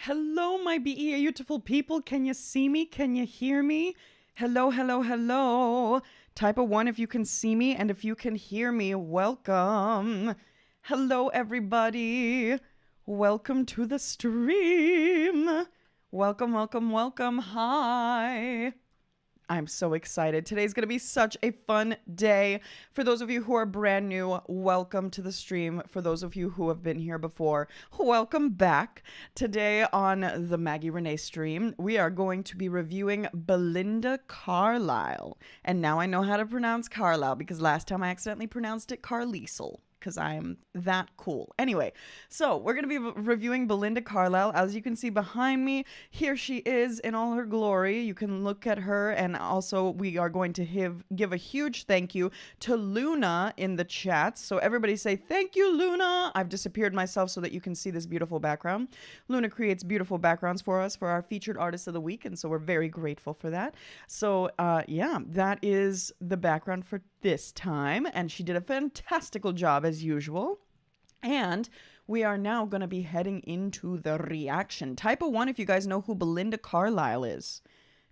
Hello, my beautiful people. Can you see me? Can you hear me? Hello, hello, hello. Type a 1 if you can see me, and if you can hear me, welcome. Hello, everybody. Welcome to the stream. Welcome, welcome, welcome. Hi. I'm so excited. Today's going to be such a fun day. For those of you who are brand new, welcome to the stream. For those of you who have been here before, welcome back. Today on the Maggie Reneé stream, we are going to be reviewing Belinda Carlisle. And now I know how to pronounce Carlisle because last time I accidentally pronounced it Carlisle, because I am that cool. Anyway, so we're going to be reviewing Belinda Carlisle. As you can see behind me, here she is in all her glory. You can look at her, and also we are going to give a huge thank you to Luna in the chat. So everybody say, thank you, Luna. I've disappeared myself so that you can see this beautiful background. Luna creates beautiful backgrounds for us for our featured artist of the week, and so we're very grateful for that. So yeah, that is the background for this time, and she did a fantastical job as usual. And we are now going to be heading into the reaction. Type a 1 if you guys know who Belinda Carlisle is.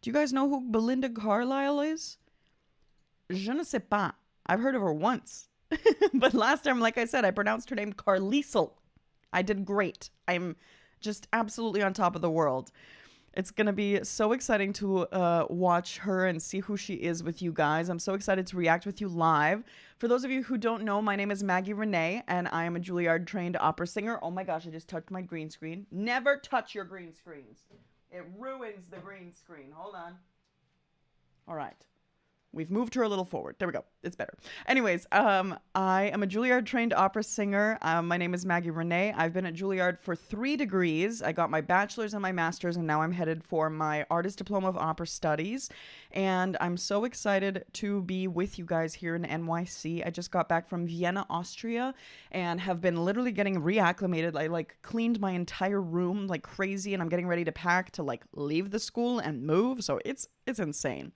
Do you guys know who Belinda Carlisle is? Je ne sais pas. I've heard of her once. But last time, like I said, I pronounced her name Carlisle. I did great. I'm just absolutely on top of the world. It's going to be so exciting to watch her and see who she is with you guys. I'm so excited to react with you live. For those of you who don't know, my name is Maggie Reneé, and I am a Juilliard-trained opera singer. Oh my gosh, I just touched my green screen. Never touch your green screens. It ruins the green screen. Hold on. All right. We've moved her a little forward. There we go. It's better. Anyways, I am a Juilliard-trained opera singer. My name is Maggie Reneé. I've been at Juilliard for 3 degrees. I got my bachelor's and my master's, and now I'm headed for my Artist Diploma of Opera Studies. And I'm so excited to be with you guys here in NYC. I just got back from Vienna, Austria, and have been literally getting reacclimated. I cleaned my entire room like crazy, and I'm getting ready to pack to leave the school and move. So it's insane.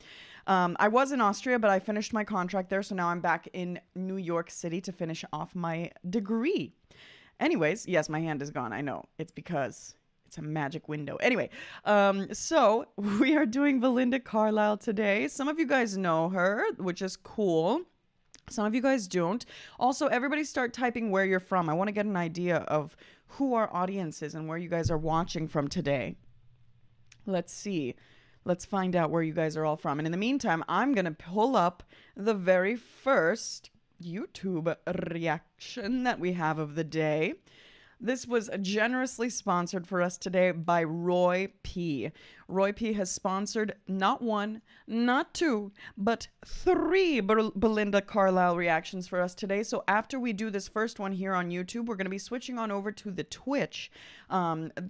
I was in Austria, but I finished my contract there, so now I'm back in New York City to finish off my degree. Anyways, yes, my hand is gone. I know. It's because it's a magic window. Anyway, so we are doing Belinda Carlisle today. Some of you guys know her, which is cool. Some of you guys don't. Also, everybody start typing where you're from. I want to get an idea of who our audience is and where you guys are watching from today. Let's see. Let's find out where you guys are all from. And in the meantime, I'm going to pull up the very first YouTube reaction that we have of the day. This was generously sponsored for us today by Roy P. Roy P has sponsored not 1, not 2, but 3 Belinda Carlisle reactions for us today. So after we do this first one here on YouTube, we're going to be switching on over to the Twitch.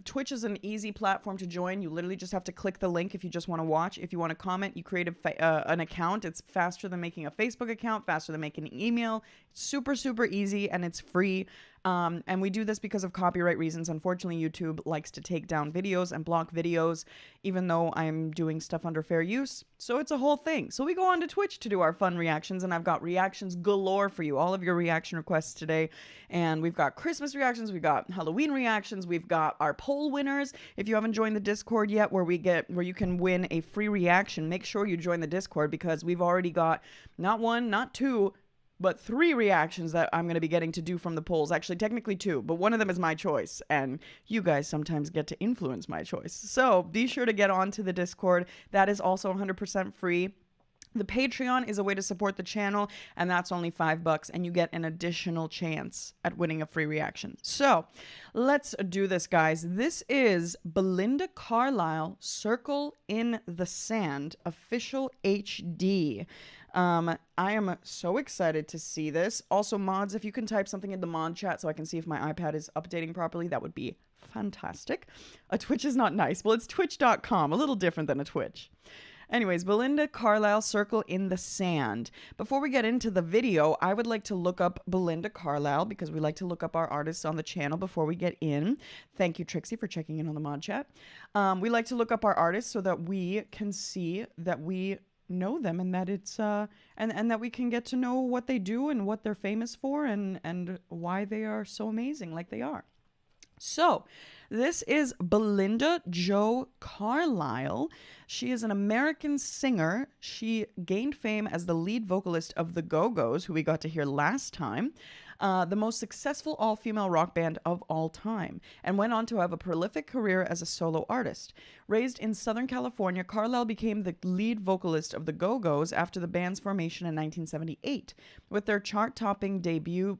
Twitch is an easy platform to join. You literally just have to click the link if you just want to watch. If you want to comment, you create an account. It's faster than making a Facebook account, faster than making an email. It's super, super easy, and it's free. And we do this because of copyright reasons. Unfortunately, YouTube likes to take down videos and block videos, even though I'm doing stuff under fair use. So it's a whole thing. So we go on to Twitch to do our fun reactions, and I've got reactions galore for you. All of your reaction requests today. And we've got Christmas reactions. We've got Halloween reactions. We've got our poll winners. If you haven't joined the Discord yet, where you can win a free reaction, make sure you join the Discord, because we've already got not 1, not 2, but 3 reactions that I'm going to be getting to do from the polls. Actually, technically 2, but one of them is my choice, and you guys sometimes get to influence my choice. So be sure to get onto the Discord. That is also 100% free. The Patreon is a way to support the channel, and that's only $5, and you get an additional chance at winning a free reaction. So let's do this, guys. This is Belinda Carlisle, Circle in the Sand, official HD. I am so excited to see this. Also, mods, if you can type something in the mod chat so I can see if my iPad is updating properly, that would be fantastic. A Twitch is not nice. Well, it's twitch.com, a little different than a Twitch. Anyways, Belinda Carlisle, Circle in the Sand. Before we get into the video, I would like to look up Belinda Carlisle, because we like to look up our artists on the channel before we get in. Thank you, Trixie, for checking in on the mod chat. We like to look up our artists so that we can see that we know them, and that it's and that we can get to know what they do and what they're famous for, and why they are so amazing like they are. So, this is Belinda Jo Carlisle. She is an American singer. She gained fame as the lead vocalist of the Go-Go's, who we got to hear last time, the most successful all-female rock band of all time, and went on to have a prolific career as a solo artist. Raised in Southern California, Carlisle became the lead vocalist of the Go-Go's after the band's formation in 1978. With their chart-topping debut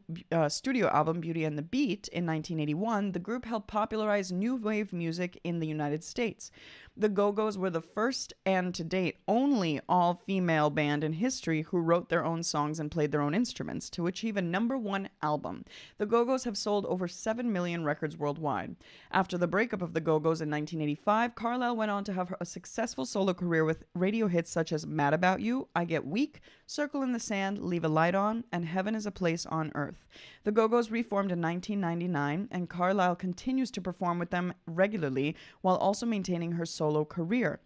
studio album, Beauty and the Beat, in 1981, the group helped popularize new wave music in the United States. The Go-Go's were the first and, to date, only all-female band in history who wrote their own songs and played their own instruments to achieve a #1 album. The Go-Go's have sold over 7 million records worldwide. After the breakup of the Go-Go's in 1985, Carlisle went on to have a successful solo career with radio hits such as Mad About You, I Get Weak, Circle in the Sand, Leave a Light On, and Heaven is a Place on Earth. The Go-Go's reformed in 1999, and Carlisle continues to perform with them regularly while also maintaining her solo career.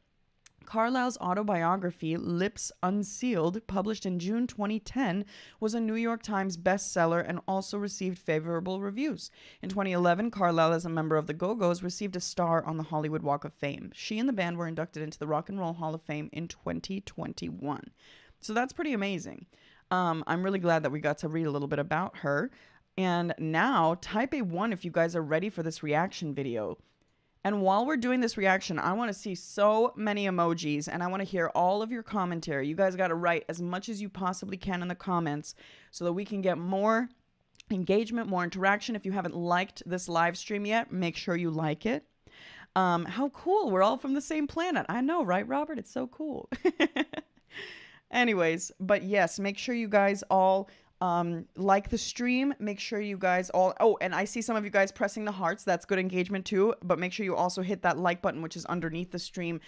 Carlisle's autobiography, Lips Unsealed, published in June 2010, was a New York Times bestseller and also received favorable reviews. In 2011, Carlisle, as a member of the Go-Go's, received a star on the Hollywood Walk of Fame. She and the band were inducted into the Rock and Roll Hall of Fame in 2021. So that's pretty amazing. I'm really glad that we got to read a little bit about her. And now, type a 1 if you guys are ready for this reaction video. And while we're doing this reaction, I want to see so many emojis, and I want to hear all of your commentary. You guys got to write as much as you possibly can in the comments so that we can get more engagement, more interaction. If you haven't liked this live stream yet, make sure you like it. How cool. We're all from the same planet. I know, right, Robert? It's so cool. Anyways, but yes, make sure you guys all like the stream. Make sure you guys all, and I see some of you guys pressing the hearts. That's good engagement too, but make sure you also hit that like button, which is underneath the stream,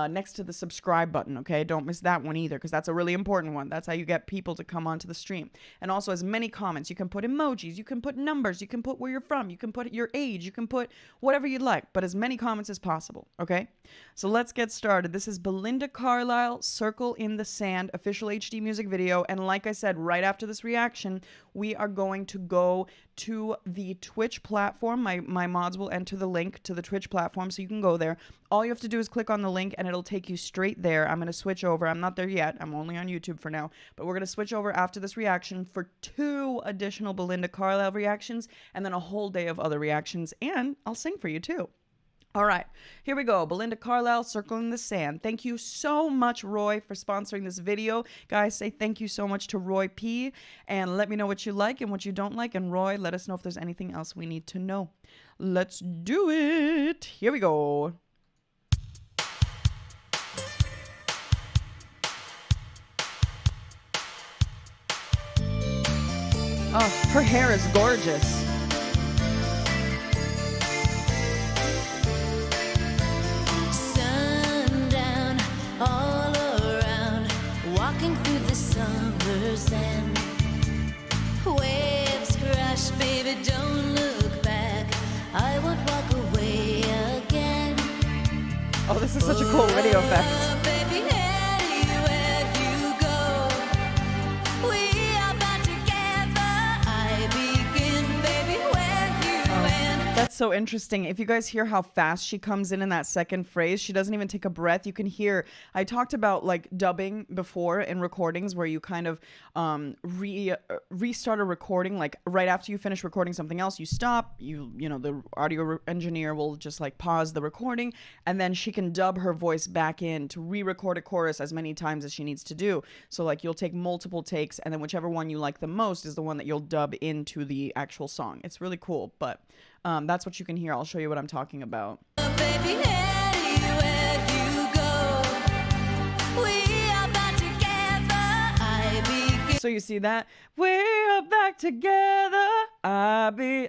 next to the subscribe button. Okay, don't miss that one either, because that's a really important one. That's how you get people to come onto the stream. And also, as many comments, you can put emojis, you can put numbers, you can put where you're from, you can put your age, you can put whatever you'd like, but as many comments as possible. Okay, so let's get started. This is Belinda Carlisle, Circle in the Sand, official HD music video. And like I said, right after this reaction, we are going to go to the Twitch platform. My mods will enter the link to the Twitch platform, so you can go there. All you have to do is click on the link and it'll take you straight there. I'm going to switch over. I'm not there yet. I'm only on YouTube for now, but we're going to switch over after this reaction for 2 additional Belinda Carlisle reactions and then a whole day of other reactions, and I'll sing for you too. All right, here we go. Belinda Carlisle, Circle in the Sand. Thank you so much, Roy, for sponsoring this video. Guys, say thank you so much to Roy P. And let me know what you like and what you don't like. And Roy, let us know if there's anything else we need to know. Let's do it. Here we go. Oh, her hair is gorgeous. All around, walking through the summer sand. Waves crash, baby, don't look back. I won't walk away again. Oh, this is such a cool video effect. Baby, anywhere you go, we are back together. I begin, baby, where you end. That's so interesting. If you guys hear how fast she comes in that second phrase, she doesn't even take a breath. You can hear, I talked about like dubbing before in recordings where you kind of restart a recording, like right after you finish recording something else, you stop, you know, the audio engineer will just like pause the recording, and then she can dub her voice back in to re-record a chorus as many times as she needs to do. So like you'll take multiple takes, and then whichever one you like the most is the one that you'll dub into the actual song. It's really cool, but that's what you can hear. I'll show you what I'm talking about. Baby, anywhere you go, we are back together. I begin. So you see that? We're back together.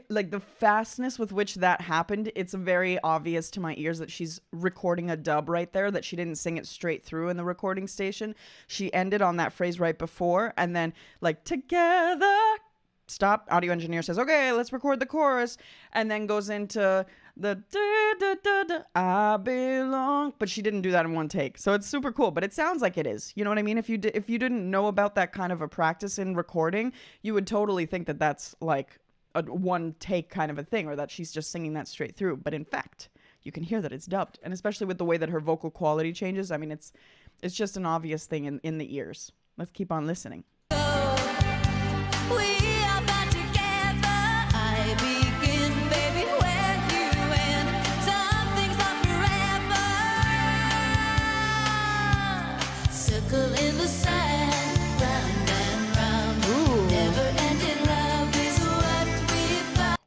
Like the fastness with which that happened, it's very obvious to my ears that she's recording a dub right there, that she didn't sing it straight through in the recording station. She ended on that phrase right before, and then like together. Stop. Audio engineer says, okay, let's record the chorus, and then goes into the da, da, da, da, I belong, but she didn't do that in one take. So it's super cool, but it sounds like it is. You know what I mean? If you didn't know about that kind of a practice in recording, you would totally think that that's like a one take kind of a thing, or that she's just singing that straight through. But in fact, you can hear that it's dubbed, and especially with the way that her vocal quality changes. I mean, it's just an obvious thing in the ears. Let's keep on listening.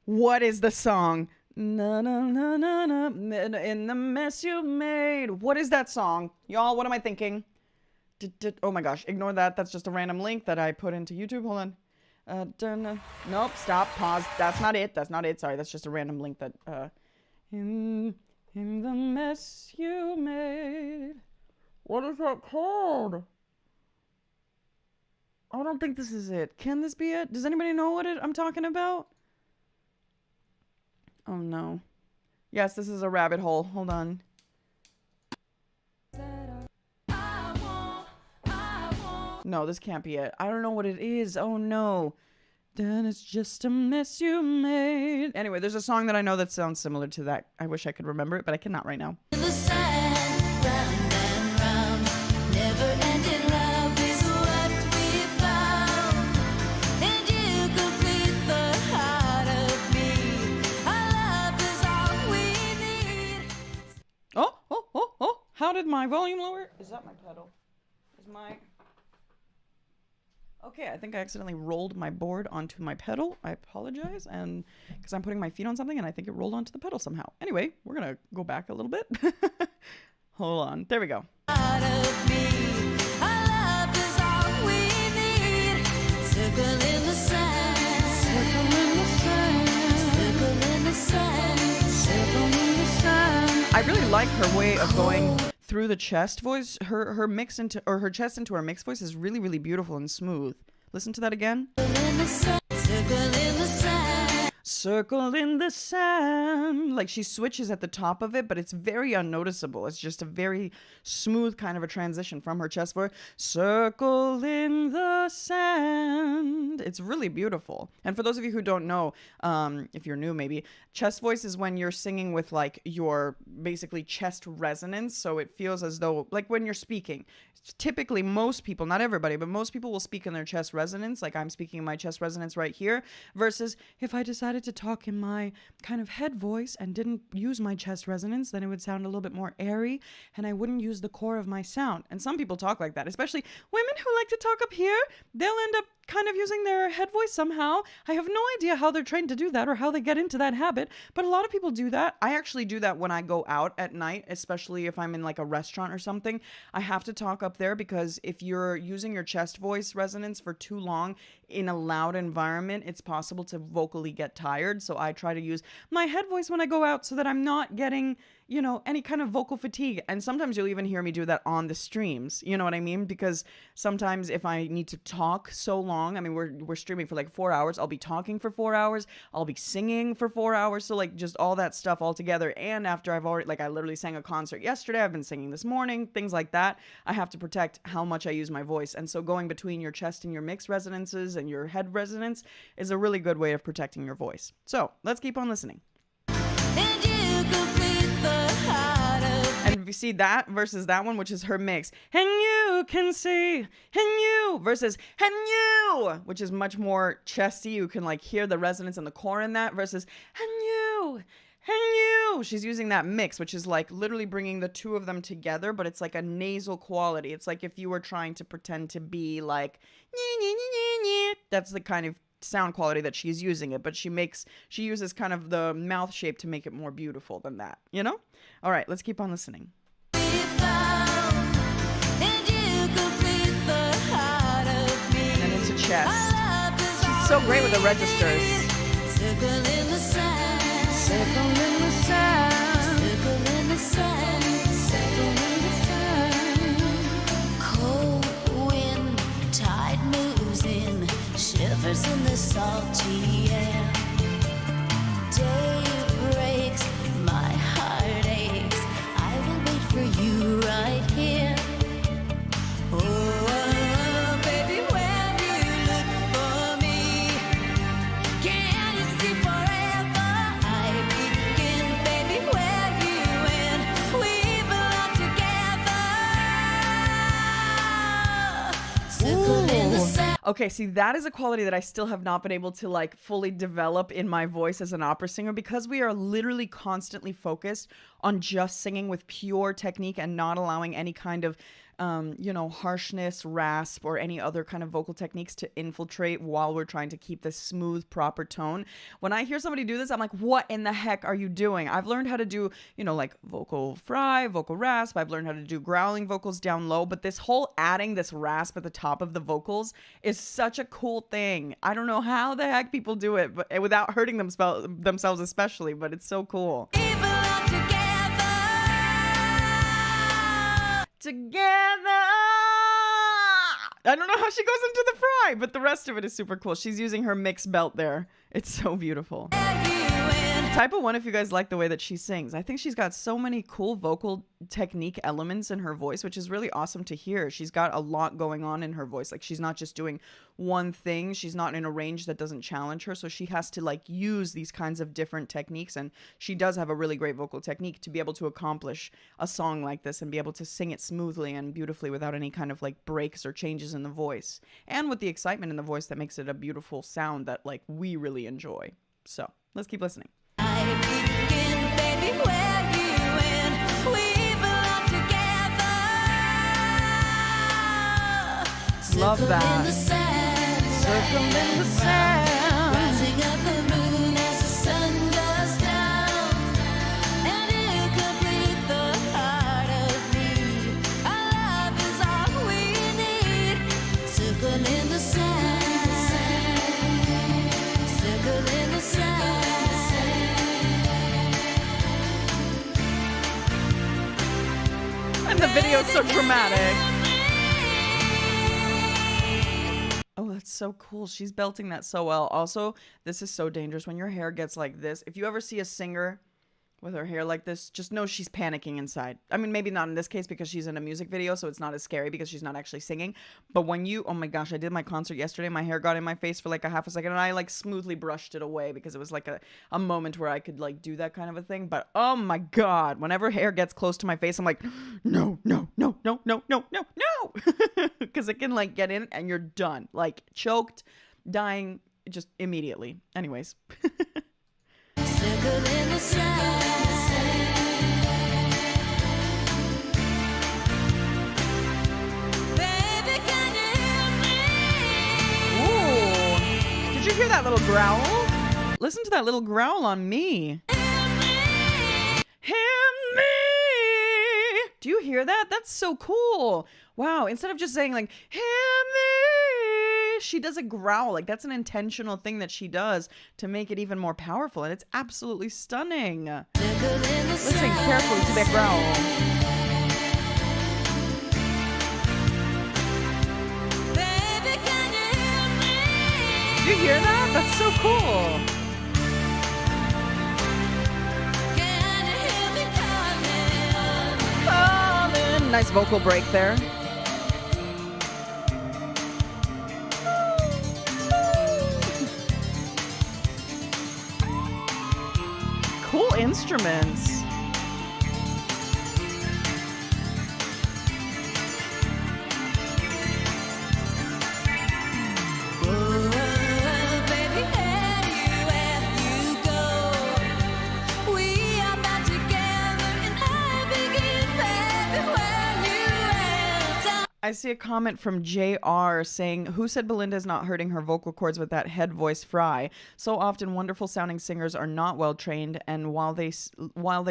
What is the song? Na na na na na, in the mess you made. What is that song? Y'all, what am I thinking? Oh my gosh, ignore that. That's just a random link that I put into YouTube. Hold on. Nope, stop, pause. That's not it. That's not it. Sorry, that's just a random link that, in the mess you made. What is that called? I don't think this is it. Can this be it? Does anybody know what I'm talking about? Oh no. Yes, this is a rabbit hole. Hold on. No, this can't be it. I don't know what it is. Oh no. Then it's just a mess you made. Anyway, there's a song that I know that sounds similar to that. I wish I could remember it, but I cannot right now. Oh. How did my volume lower? Is that my pedal? Okay, I think I accidentally rolled my board onto my pedal. I apologize, and because I'm putting my feet on something, and I think it rolled onto the pedal somehow. Anyway, we're gonna go back a little bit. Hold on. There we go. I really like her way of going through the chest voice. Her mix into, or her chest into her mixed voice is really, really beautiful and smooth. Listen to that again. Circle in the sand. Like she switches at the top of it, but it's very unnoticeable. It's just a very smooth kind of a transition from her chest voice. Circle in the sand. It's really beautiful. And for those of you who don't know, if you're new maybe, chest voice is when you're singing with like your basically chest resonance. So it feels as though like when you're speaking, typically most people, not everybody, but most people will speak in their chest resonance. Like I'm speaking in my chest resonance right here, versus if I decided to talk in my kind of head voice and didn't use my chest resonance, then it would sound a little bit more airy and I wouldn't use the core of my sound. And some people talk like that, especially women who like to talk up here. They'll end up kind of using their head voice somehow. I have no idea how they're trained to do that or how they get into that habit, but a lot of people do that. I actually do that when I go out at night, especially if I'm in like a restaurant or something. I have to talk up there because if you're using your chest voice resonance for too long in a loud environment, it's possible to vocally get tired. So I try to use my head voice when I go out so that I'm not getting, you know, any kind of vocal fatigue. And sometimes you'll even hear me do that on the streams. You know what I mean? Because sometimes if I need to talk so long, I mean, we're streaming for like 4 hours. I'll be talking for 4 hours. I'll be singing for 4 hours. So like just all that stuff all together. And after I've already, like I literally sang a concert yesterday. I've been singing this morning, things like that. I have to protect how much I use my voice. And so going between your chest and your mixed resonances and your head resonance is a really good way of protecting your voice. So let's keep on listening. And you see that versus that one, which is her mix. And you can see, and you versus and you, which is much more chesty. You can like hear the resonance and the core in that versus and you, and you. She's using that mix, which is like literally bringing the two of them together, but it's like a nasal quality. It's like if you were trying to pretend to be like, that's the kind of sound quality that she's using it, but she uses kind of the mouth shape to make it more beautiful than that, you know? All right, let's keep on listening. And into chest. She's so great with the registers. Circle in the sand. Circle in the sand. Circle in the sand. Circle in the sand. Cold wind, tide moves in, shivers in the salty air. Day breaks, my heart aches. I will wait for you right here. Oh, baby, when you look for me, can you see? Okay, see, that is a quality that I still have not been able to like fully develop in my voice as an opera singer, because we are literally constantly focused on just singing with pure technique and not allowing any kind of harshness, rasp, or any other kind of vocal techniques to infiltrate while we're trying to keep this smooth, proper tone. When I hear somebody do this, I'm like, what in the heck are you doing? I've learned how to do, like vocal fry, vocal rasp. I've learned how to do growling vocals down low, but this whole adding this rasp at the top of the vocals is such a cool thing. I don't know how the heck people do it, but without hurting themselves especially, but it's so cool. Together. I don't know how she goes into the fry, but the rest of it is super cool. She's using her mixed belt there. It's so beautiful. Type of 1 if you guys like the way that she sings. I think she's got so many cool vocal technique elements in her voice, which is really awesome to hear. She's got a lot going on in her voice. Like, she's not just doing one thing. She's not in a range that doesn't challenge her. So she has to like use these kinds of different techniques. And she does have a really great vocal technique to be able to accomplish a song like this and be able to sing it smoothly and beautifully without any kind of like breaks or changes in the voice. And with the excitement in the voice that makes it a beautiful sound that like we really enjoy. So let's keep listening. Love that. Circle in the sand. Rising up the moon as the sun goes down. And it completes the heart of me. Our love is all we need. Circle in the sand. Circle in the sand. And the video is so dramatic. Oh, that's so cool. She's belting that so well. Also, this is so dangerous when your hair gets like this. If you ever see a singer with her hair like this, just know she's panicking inside. I mean, maybe not in this case because she's in a music video, so it's not as scary because she's not actually singing. But when you, oh my gosh, I did my concert yesterday. My hair got in my face for like a half a second and I like smoothly brushed it away because it was like a moment where I could like do that kind of a thing. But oh my God, whenever hair gets close to my face, I'm like, no, no, no, no, no, no, no, no. Because it can like get in and you're done. Like choked, dying just immediately. Anyways. Circle in the sand. Baby, can you hear me? Ooh. Did you hear that little growl? Listen to that little growl on me. Hear me. Hear me. Do you hear that? That's so cool. Wow. Instead of just saying like, hear me, she does a growl. Like that's an intentional thing that she does to make it even more powerful. And it's absolutely stunning. Listen carefully to that growl. Baby, can you hear me? Do you hear that? That's so cool. Can you hear me calling? Nice vocal break there. Cool instruments. I see a comment from JR saying, who said Belinda is not hurting her vocal cords with that head voice fry? So often wonderful sounding singers are not well trained, and while they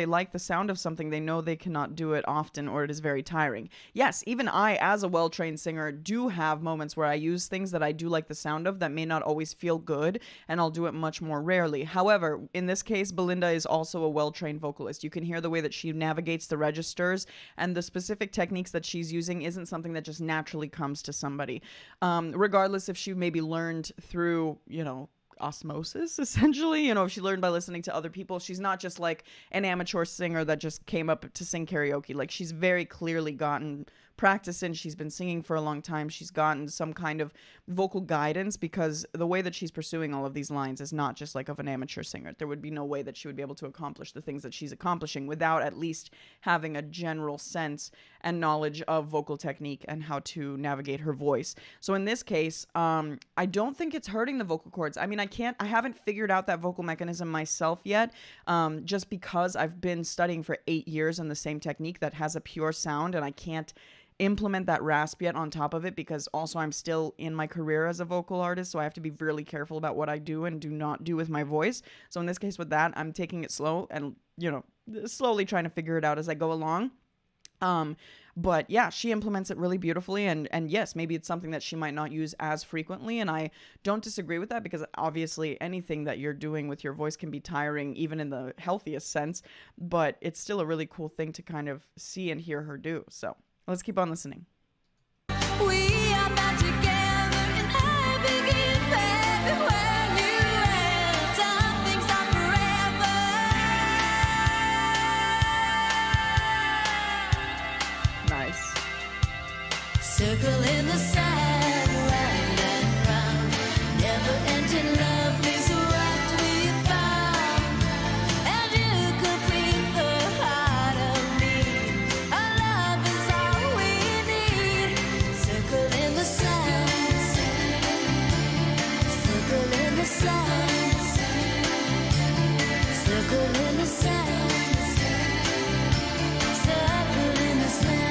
like the sound of something, they know they cannot do it often or it is very tiring. Yes, even I, as a well-trained singer, do have moments where I use things that I do like the sound of that may not always feel good, and I'll do it much more rarely. However, in this case, Belinda is also a well-trained vocalist. You can hear the way that she navigates the registers, and the specific techniques that she's using isn't something that just naturally comes to somebody, regardless if she maybe learned through osmosis, essentially, if she learned by listening to other people. She's not just like an amateur singer that just came up to sing karaoke. Like she's very clearly gotten practice and she's been singing for a long time, she's gotten some kind of vocal guidance, because the way that she's pursuing all of these lines is not just like of an amateur singer. There would be no way that she would be able to accomplish the things that she's accomplishing without at least having a general sense and knowledge of vocal technique and how to navigate her voice. So in this case, I don't think it's hurting the vocal cords. I mean, I haven't figured out that vocal mechanism myself yet, just because I've been studying for 8 years in the same technique that has a pure sound, and I can't implement that rasp yet on top of it, because also I'm still in my career as a vocal artist, so I have to be really careful about what I do and do not do with my voice. So in this case with that, I'm taking it slow and, you know, slowly trying to figure it out as I go along. But yeah, she implements it really beautifully, and yes, maybe it's something that she might not use as frequently, and I don't disagree with that, because obviously anything that you're doing with your voice can be tiring, even in the healthiest sense, but it's still a really cool thing to kind of see and hear her do. So let's keep on listening. We are not together and I begin baby when you end. Some things are forever. Nice. Circle in the sand, round and round. Never ending love is what we found. And you complete the heart of me. Our love is all we need. Circle in the sand. Circle in the sand. Circle in the sand. Circle in the sand.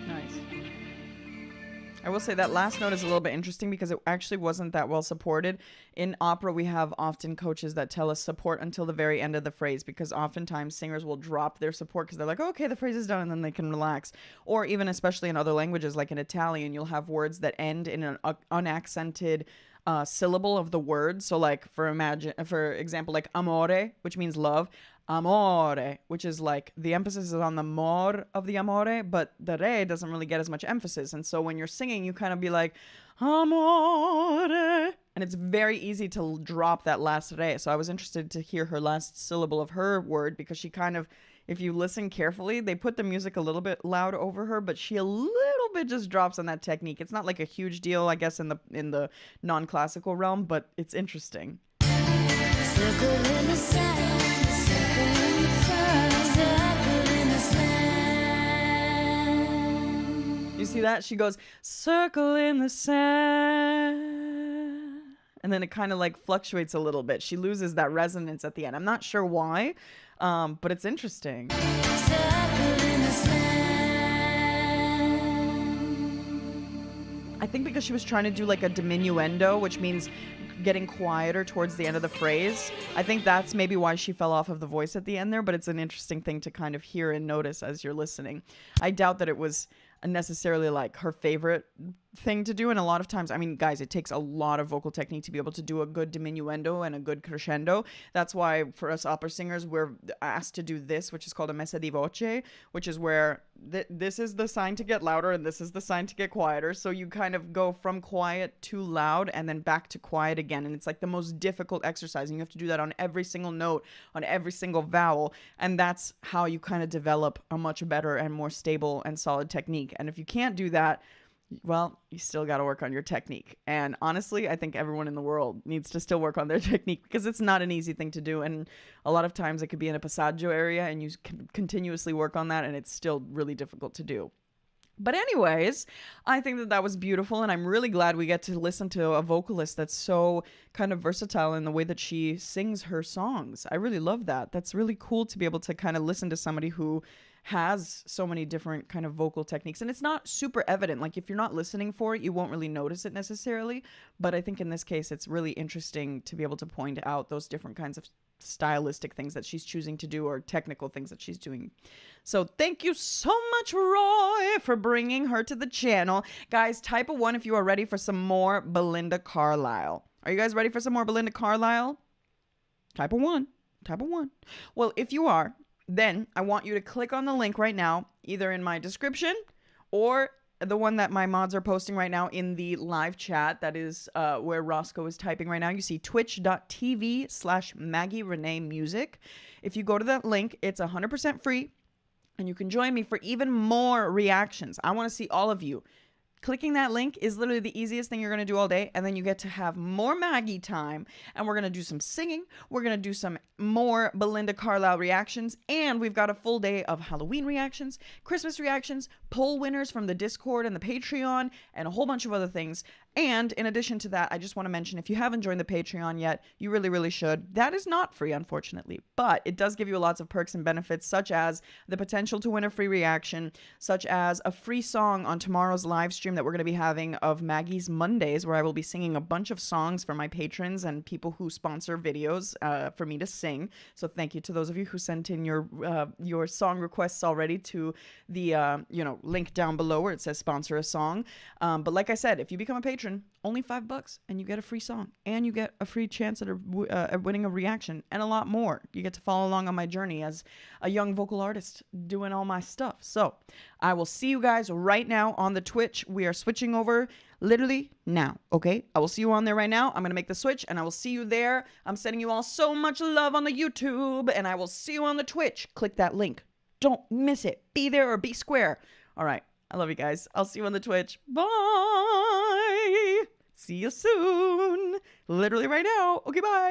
Nice. I will say that last note is a little bit interesting, because it actually wasn't that well supported. In opera, we have often coaches that tell us support until the very end of the phrase, because oftentimes singers will drop their support because they're like, oh, okay, the phrase is done, and then they can relax. Or even especially in other languages, like in Italian, you'll have words that end in an unaccented syllable of the word. So like for example, like amore, which means love. Amore, which is like the emphasis is on the more of the amore, but the re doesn't really get as much emphasis. And so when you're singing, you kind of be like, amore. And it's very easy to drop that last re. So I was interested to hear her last syllable of her word, because she kind of, if you listen carefully, they put the music a little bit loud over her, but she a little bit just drops on that technique. It's not like a huge deal, I guess, in the non-classical realm, but it's interesting. Circle in the sand. Circle in the sand. Circle in the sand. You see that? She goes, circle in the sand. And then it kind of like fluctuates a little bit. She loses that resonance at the end. I'm not sure why, but it's interesting. Circle in the sand. I think because she was trying to do like a diminuendo, which means getting quieter towards the end of the phrase. I think that's maybe why she fell off of the voice at the end there, but it's an interesting thing to kind of hear and notice as you're listening. I doubt that it was necessarily like her favorite thing to do, and a lot of times, I mean, guys, it takes a lot of vocal technique to be able to do a good diminuendo and a good crescendo. That's why for us opera singers, we're asked to do this, which is called a messa di voce, which is where this is the sign to get louder and this is the sign to get quieter. So you kind of go from quiet to loud and then back to quiet again, and it's like the most difficult exercise, and you have to do that on every single note, on every single vowel, and that's how you kind of develop a much better and more stable and solid technique. And if you can't do that, well, you still got to work on your technique. And honestly, I think everyone in the world needs to still work on their technique, because it's not an easy thing to do. And a lot of times it could be in a passaggio area and you can continuously work on that, and it's still really difficult to do. But anyways, I think that was beautiful, and I'm really glad we get to listen to a vocalist that's so kind of versatile in the way that she sings her songs. I really love that. That's really cool to be able to kind of listen to somebody who has so many different kind of vocal techniques, and it's not super evident. Like if you're not listening for it, you won't really notice it necessarily, but I think in this case it's really interesting to be able to point out those different kinds of stylistic things that she's choosing to do, or technical things that she's doing. So thank you so much, Roy, for bringing her to the channel. Guys, type a 1 if you are ready for some more Belinda Carlisle. Are you guys ready for some more Belinda Carlisle? Type a 1. Type a 1. Well, if you are, then I want you to click on the link right now, either in my description or the one that my mods are posting right now in the live chat. That is where Roscoe is typing right now. You see twitch.tv/Maggie Reneé Music. If you go to that link, it's 100% free. And you can join me for even more reactions. I want to see all of you. Clicking that link is literally the easiest thing you're going to do all day. And then you get to have more Maggie time. And we're going to do some singing. We're going to do some more Belinda Carlisle reactions. And we've got a full day of Halloween reactions, Christmas reactions, poll winners from the Discord and the Patreon, and a whole bunch of other things. And in addition to that, I just want to mention, if you haven't joined the Patreon yet, you really, really should. That is not free, unfortunately, but it does give you lots of perks and benefits, such as the potential to win a free reaction, such as a free song on tomorrow's live stream that we're going to be having of Maggie's Mondays, where I will be singing a bunch of songs for my patrons and people who sponsor videos for me to sing. So thank you to those of you who sent in your song requests already to the link down below where it says sponsor a song. But like I said, if you become a patron, only $5 and you get a free song and you get a free chance at winning a reaction and a lot more. You get to follow along on my journey as a young vocal artist doing all my stuff. So I will see you guys right now on the Twitch. We are switching over literally now. Okay, I will see you on there right now. I'm gonna make the switch and I will see you there. I'm sending you all so much love on the YouTube, and I will see you on the Twitch. Click that link, don't miss it. Be there or be square. All right, I love you guys. I'll see you on the Twitch. Bye. See you soon. Literally right now. Okay, bye.